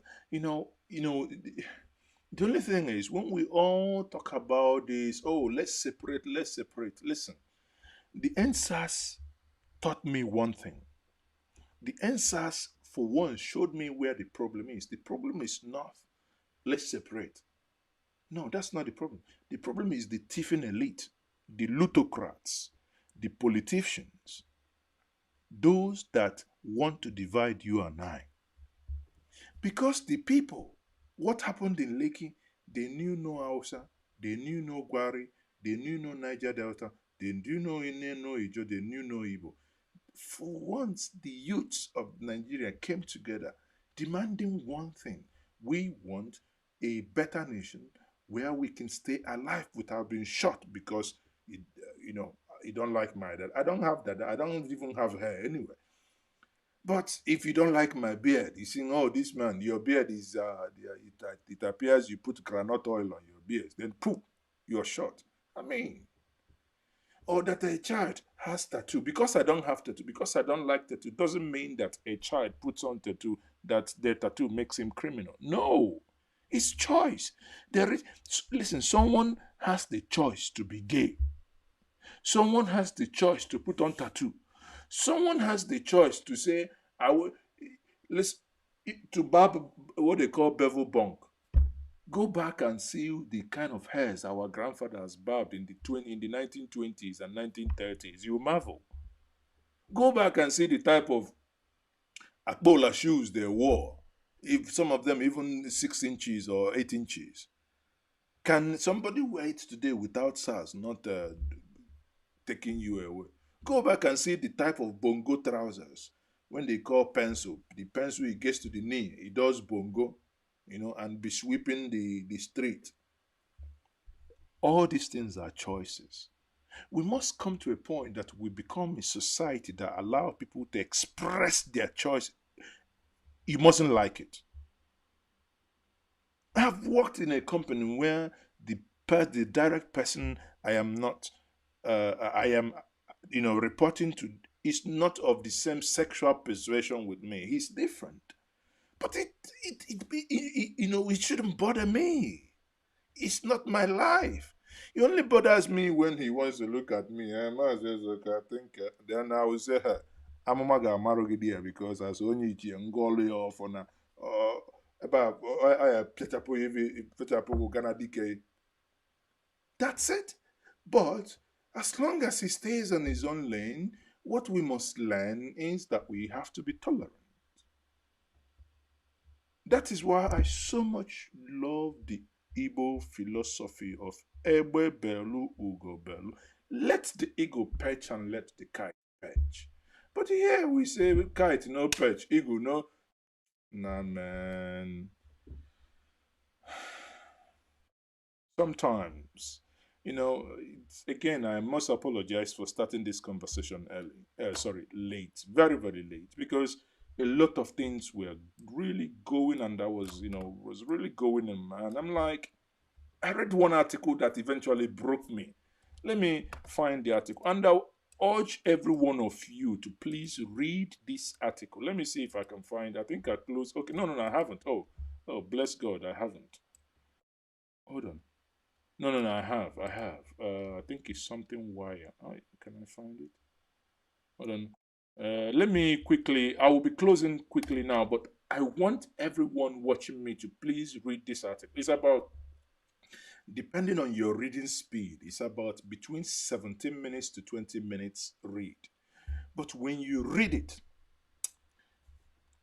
the only thing is when we all talk about this, oh, let's separate. Listen, the NSAS taught me one thing. The NSAS, for one, showed me where the problem is. The problem is not, let's separate. No, that's not the problem. The problem is the thieving elite, the plutocrats, the politicians, those that want to divide you and I. Because the people, what happened in Lekki, they knew no Hausa, they knew no Gwari, they knew no Niger Delta, they knew no Ine, no Ijo, they knew no Igbo. For once, the youths of Nigeria came together demanding one thing. We want a better nation where we can stay alive without being shot because, you don't like my dad. I don't have that. I don't even have hair anyway. But if you don't like my beard, you think, oh, this man, your beard is, it appears you put granite oil on your beard. Then poof, you're shot. I mean, or that a child has tattoo. Because I don't have tattoo, because I don't like tattoo, doesn't mean that a child puts on tattoo, that their tattoo makes him criminal. No, it's choice. Listen, someone has the choice to be gay. Someone has the choice to put on tattoo. Someone has the choice to say, I will, let's, to barb what they call bevel bunk. Go back and see the kind of hairs our grandfathers barbed in the 1920s and 1930s. You marvel. Go back and see the type of akbola shoes they wore. If some of them even 6 inches or 8 inches. Can somebody wear it today without SARS not taking you away? Go back and see the type of bongo trousers when they call pencil. The pencil, it gets to the knee, it does bongo, and be sweeping the street. All these things are choices. We must come to a point that we become a society that allow people to express their choice. You mustn't like it. I have worked in a company where the direct person I am reporting to is not of the same sexual persuasion with me. He's different. But it shouldn't bother me. It's not my life. It only bothers me when he wants to look at me. Maazi Ezeoke, I think, then I will say, amụma ga-amarụ gị di ya because as onye ichie ngọọlụ ya ọfọ na ebe a pịachapụ Ghana dike. That's it. But as long as he stays on his own lane, what we must learn is that we have to be tolerant. That is why I so much love the Igbo philosophy of Egbe Belu Ugo Belu. Let the eagle perch and let the kite perch. But here we say kite no perch, eagle no. Nah, man. Sometimes, again, I must apologize for starting this conversation late, very, very late, because a lot of things were really going, and that was really going in, man. I'm like, I read one article that eventually broke me. Let me find the article. And I'll urge every one of you to please read this article. Let me see if I can find. I think I closed. Okay, no, I haven't. Oh, bless God, I haven't. Hold on. No, I have. I think it's something wire. Can I find it? Hold on. Let me quickly. I will be closing quickly now, but I want everyone watching me to please read this article. It's about, depending on your reading speed, it's about between 17 minutes to 20 minutes read. But when you read it,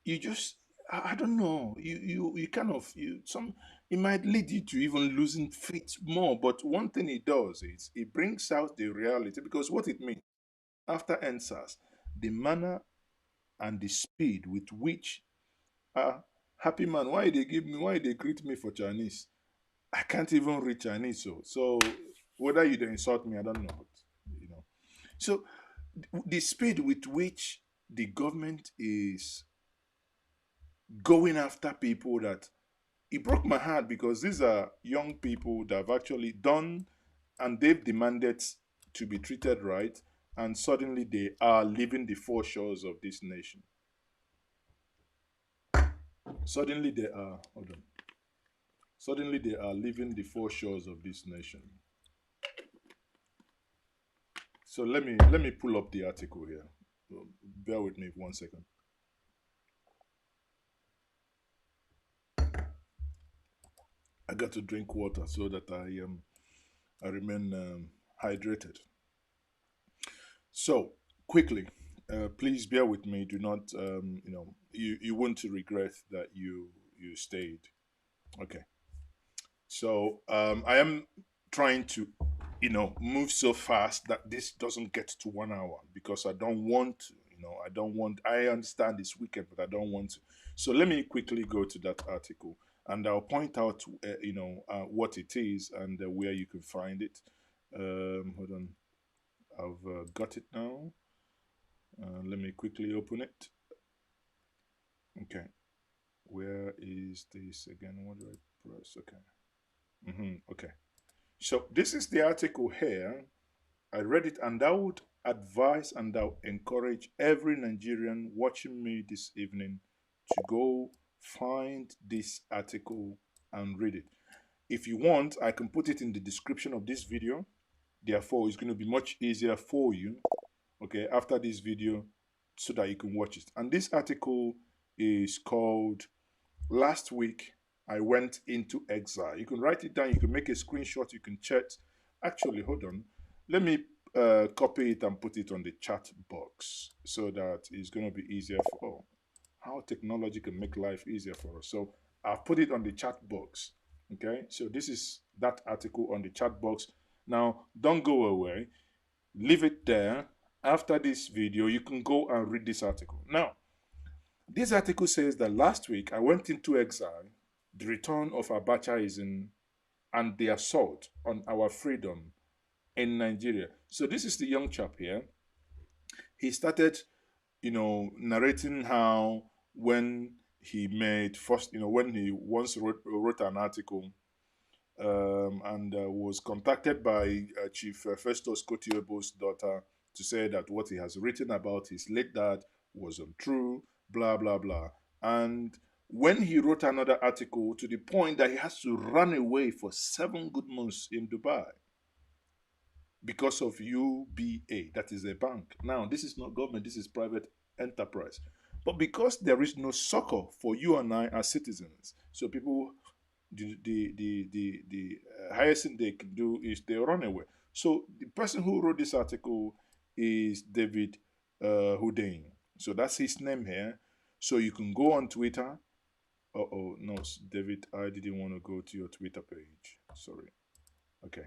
you just, I don't know, you kind of, it might lead you to even losing faith more. But one thing it does is it brings out the reality, because what it means after NSAS, the manner and the speed with which, happy man, why they greet me for Chinese? I can't even read Chinese, so whether you insult me, I don't know. So the speed with which the government is going after people, that it broke my heart, because these are young people that have actually done, and they've demanded to be treated right, and suddenly they are leaving the foreshores of this nation. Suddenly they are, hold on. Suddenly they are leaving the foreshores of this nation. So let me pull up the article here. Bear with me 1 second. I got to drink water so that I remain hydrated. So quickly, please bear with me. Do not you won't regret that you stayed. Okay. So I am trying to move so fast that this doesn't get to 1 hour, because I don't want to. I understand it's weekend, but I don't want to. So let me quickly go to that article, and I'll point out what it is, and where you can find it. Hold on, I've got it now. Let me quickly open it. Okay, where is this again? What do I press? Okay. Okay. So this is the article here. I read it, and I would advise and I would encourage every Nigerian watching me this evening to go find this article and read it. If you want, I can put it in the description of this video. Therefore, it's going to be much easier for you, okay, after this video, so that you can watch it. And this article is called "Last Week I Went into Exile." You can write it down, you can make a screenshot, you can chat. Actually, hold on. Let me copy it and put it on the chat box, so that it's going to be easier for how technology can make life easier for us. So I've put it on the chat box. Okay, so this is that article on the chat box. Now, don't go away. Leave it there. After this video, you can go and read this article. Now, this article says that last week I went into exile, the return of Abachaism, and the assault on our freedom in Nigeria. So this is the young chap here. He started, narrating how when he made first, when he once wrote an article, and was contacted by Chief Festus Kotiebo's daughter to say that what he has written about his late dad was untrue, blah, blah, blah. And when he wrote another article, to the point that he has to run away for 7 good months in Dubai because of UBA, that is a bank. Now, this is not government, this is private enterprise. But because there is no succor for you and I as citizens, so people, the highest thing they can do is they run away. So the person who wrote this article is David Hudain. So that's his name here. So you can go on Twitter. Oh no, David, I didn't want to go to your Twitter page. Sorry. Okay.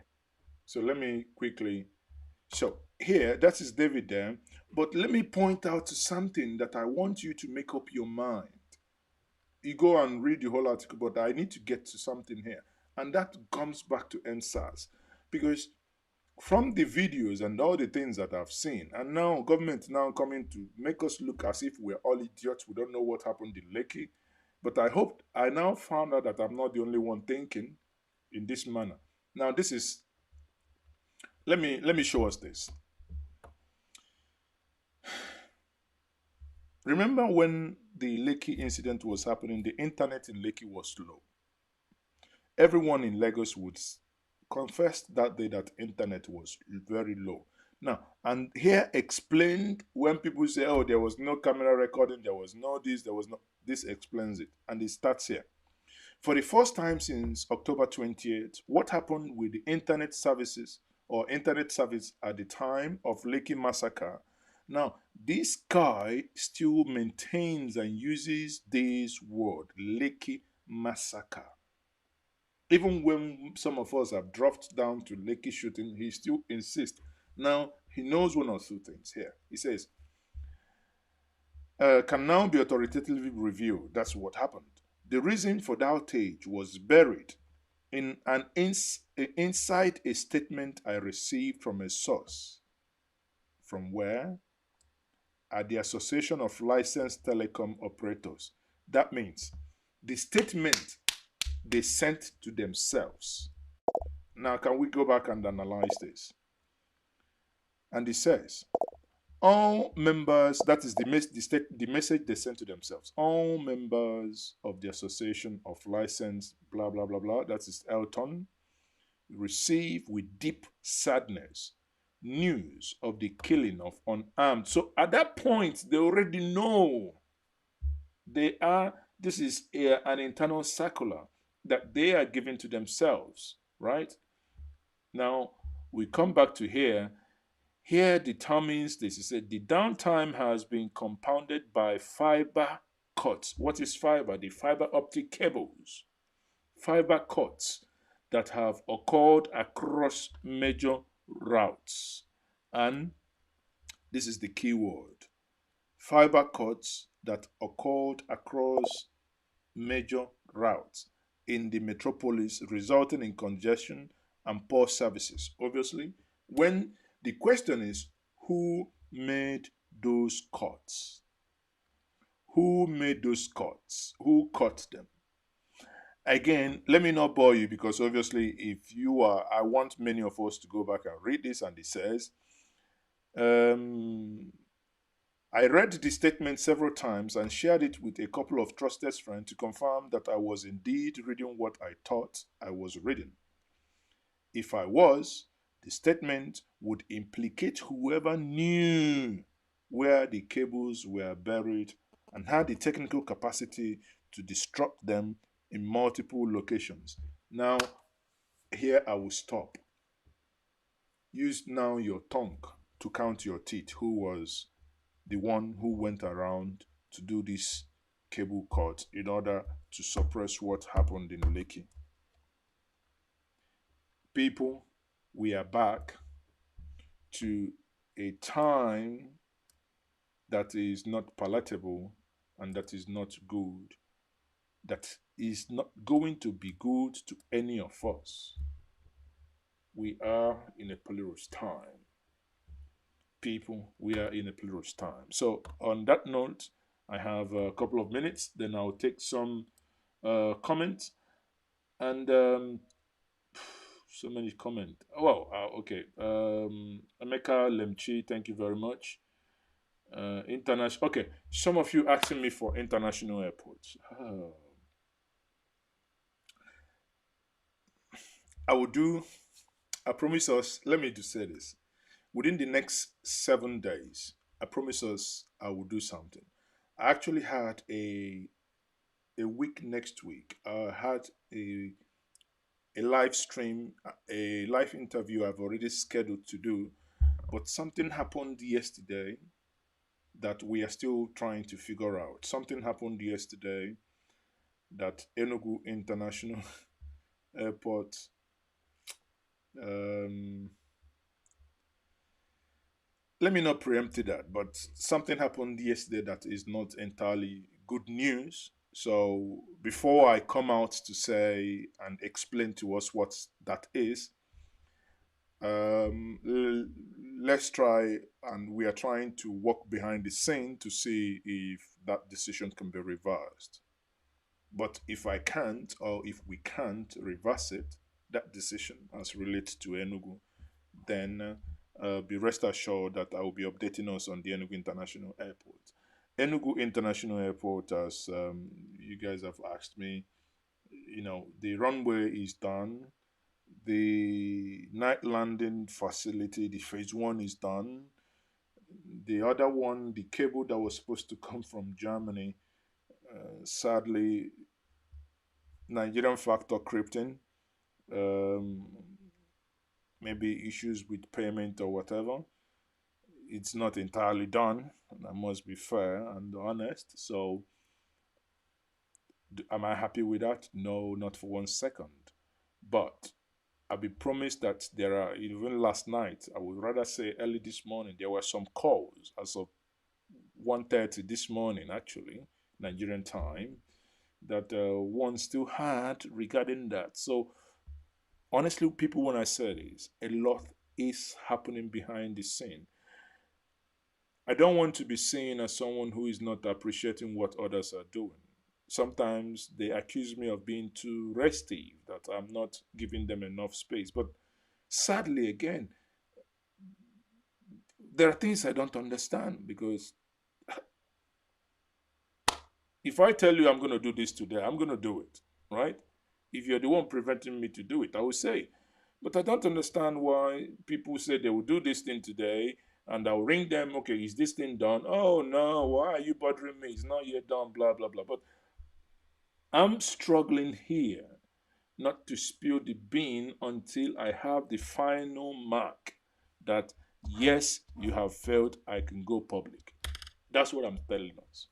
So let me quickly. So here, that is David there. But let me point out something that I want you to make up your mind. You go and read the whole article, but I need to get to something here. And that comes back to NSAS. Because from the videos and all the things that I've seen, and now government now coming to make us look as if we're all idiots, we don't know what happened in Lekki. But I now found out that I'm not the only one thinking. in this manner. Now, this is, let me show us this. Remember when the Lekki incident was happening, the internet in Lekki was low. Everyone in Lagos would confess that day that internet was very low. Now, and here explained when people say, oh, there was no camera recording, there was no this, there was no, this explains it. And it starts here. For the first time since October 28th, what happened with the internet services or internet service at the time of Lekki massacre? Now, this guy still maintains and uses this word, Lekki massacre. Even when some of us have dropped down to Lekki shooting, he still insists. Now, he knows one or two things here. He says, can now be authoritatively reviewed. That's what happened. The reason for the outage was buried in an inside a statement I received from a source. From where? At the Association of Licensed Telecom Operators. That means the statement they sent to themselves. Now, can we go back and analyze this? And it says, all members, that is the message they sent to themselves, all members of the Association of Licensed, blah, blah, blah, blah, that is Elton, receive with deep sadness news of the killing of unarmed. So at that point, they already know this is an internal circular that they are giving to themselves, right? Now, we come back to here. Here determines this. It said the downtime has been compounded by fiber cuts. What is fiber? The fiber optic cables. Fiber cuts that have occurred across major routes. And this is the key word. Fiber cuts that occurred across major routes in the metropolis, resulting in congestion and poor services. Obviously, when the question is, who made those cuts? Who made those cuts? Who cut them? Again, let me not bore you because obviously if you are, I want many of us to go back and read this, and it says, I read the statement several times and shared it with a couple of trusted friends to confirm that I was indeed reading what I thought I was reading. If I was, the statement would implicate whoever knew where the cables were buried and had the technical capacity to disrupt them in multiple locations. Now, here I will stop. Use now your tongue to count your teeth. Who was the one who went around to do this cable cut in order to suppress what happened in Lekki? People, we are back to a time that is not palatable and that is not good, that is not going to be good to any of us. We are in a perilous time. People, we are in a perilous time. So on that note, I have a couple of minutes, then I'll take some comments. And so many comments. Well, okay. Emeka Lemchi, thank you very much. International. Okay, some of you asking me for international airports. I promise us, let me just say this. Within the next 7 days, I promise us I will do something. I actually had a week next week. I had a live stream, a live interview I've already scheduled to do, but something happened yesterday that we are still trying to figure out. Something happened yesterday that Enugu International Airport let me not preempt that, but something happened yesterday that is not entirely good news. So before I come out to say and explain to us what that is, let's try, and we are trying to walk behind the scene to see if that decision can be reversed. But if I can't, or if we can't reverse it, that decision as relates to Enugu, then be rest assured that I will be updating us on the Enugu International Airport. Enugu International Airport, as you guys have asked me, the runway is done. The night landing facility, the phase one is done. The other one, the cable that was supposed to come from Germany, sadly, Nigerian factor crept in. Maybe issues with payment or whatever. It's not entirely done, and I must be fair and honest. So, am I happy with that? No, not for 1 second. But I've been promised that there are, even last night, I would rather say early this morning, there were some calls as of 1:30 this morning, actually, Nigerian time, that one still had regarding that. So, honestly, people, when I say this, a lot is happening behind the scene. I don't want to be seen as someone who is not appreciating what others are doing. Sometimes they accuse me of being too restive, that I'm not giving them enough space. But sadly, again, there are things I don't understand, because if I tell you I'm going to do this today, I'm going to do it, right? If you're the one preventing me to do it, I will say. But I don't understand why people say they will do this thing today, and I'll ring them, okay, is this thing done? Oh, no, why are you bothering me? It's not yet done, blah, blah, blah. But I'm struggling here not to spill the bean until I have the final mark that, yes, you have failed, I can go public. That's what I'm telling us.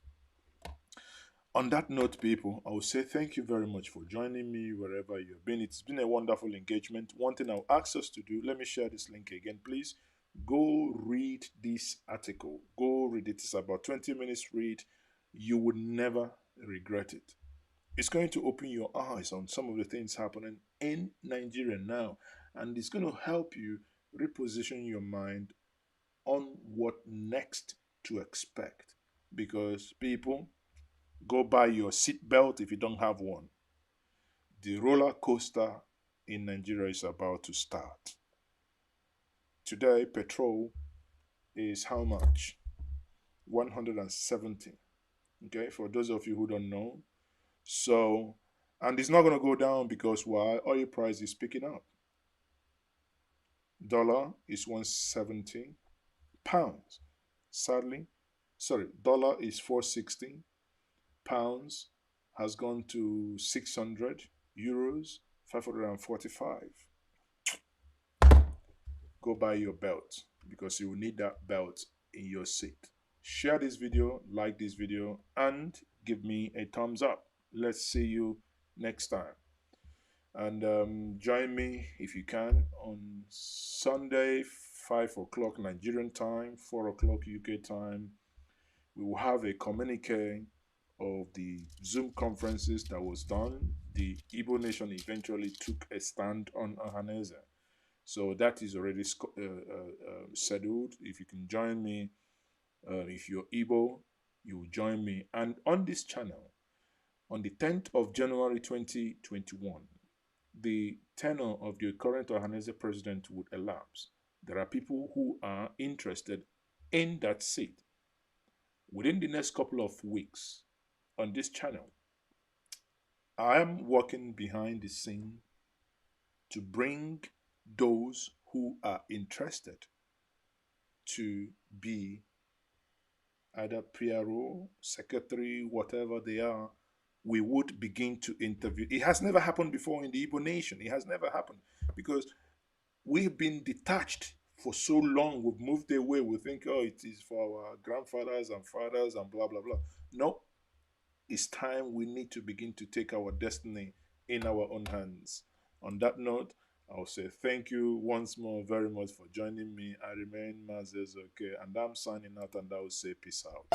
On that note, people, I will say thank you very much for joining me wherever you've been. It's been a wonderful engagement. One thing I'll ask us to do, let me share this link again, please. Go read this article. Go read it. It's about 20 minutes read. You would never regret it. It's going to open your eyes on some of the things happening in Nigeria now. And it's going to help you reposition your mind on what next to expect. Because people, go buy your seatbelt if you don't have one. The roller coaster in Nigeria is about to start. Today, petrol is how much? 170. Okay, for those of you who don't know. So, and it's not going to go down because why? Oil price is picking up. Dollar is 170 pounds. Sadly, dollar is 460. Pounds has gone to 600 euros, 545. Go buy your belt, because you will need that belt in your seat. Share this video, like this video, and give me a thumbs up. Let's see you next time. And join me if you can on Sunday, 5 o'clock Nigerian time, 4 o'clock UK time. We will have a communique of the Zoom conferences that was done. The Igbo nation eventually took a stand on Ohaneze. So that is already scheduled. If you can join me, if you're Igbo, you will join me. And on this channel, on the 10th of January 2021, the tenure of the current Ohaneze president would elapse. There are people who are interested in that seat. Within the next couple of weeks, on this channel, I am working behind the scene to bring those who are interested to be either PRO, secretary, whatever they are. We would begin to interview. It has never happened before in the Igbo nation. It has never happened because we've been detached for so long. We've moved away. We think, oh, it is for our grandfathers and fathers and blah, blah, blah. No. It's time we need to begin to take our destiny in our own hands. On that note, I'll say thank you once more very much for joining me. I remain Maazi Ezeoke, and I'm signing out, and I will say peace out.